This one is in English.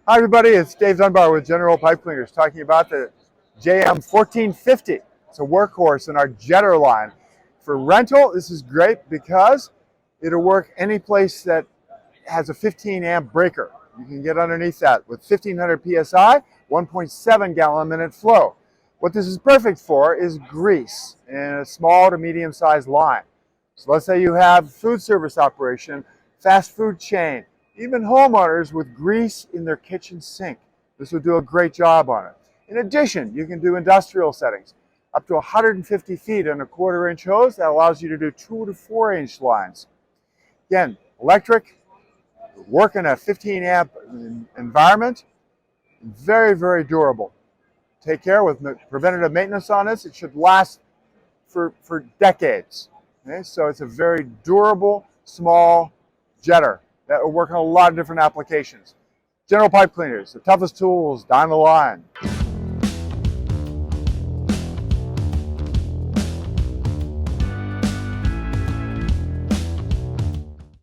Hi everybody, it's Dave Dunbar with General Pipe Cleaners talking about the JM-1450. It's a workhorse in our jetter line. For rental, this is great because it'll work any place that has a 15 amp breaker. You can get underneath that with 1500 PSI, 1.7 gallon a minute flow. What this is perfect for is grease in a small to medium sized line. So let's say you have food service operation, fast food chain, even homeowners with grease in their kitchen sink. This will do a great job on it. In addition, you can do industrial settings up to 150 feet on a 1/4 inch hose. That allows you to do 2 to 4 inch lines. Again, electric, work in a 15 amp environment, very, very durable. Take care with preventative maintenance on this. It should last for decades. Okay? So it's a very durable, small jetter that will work on a lot of different applications. General Pipe Cleaners, the toughest tools down the line.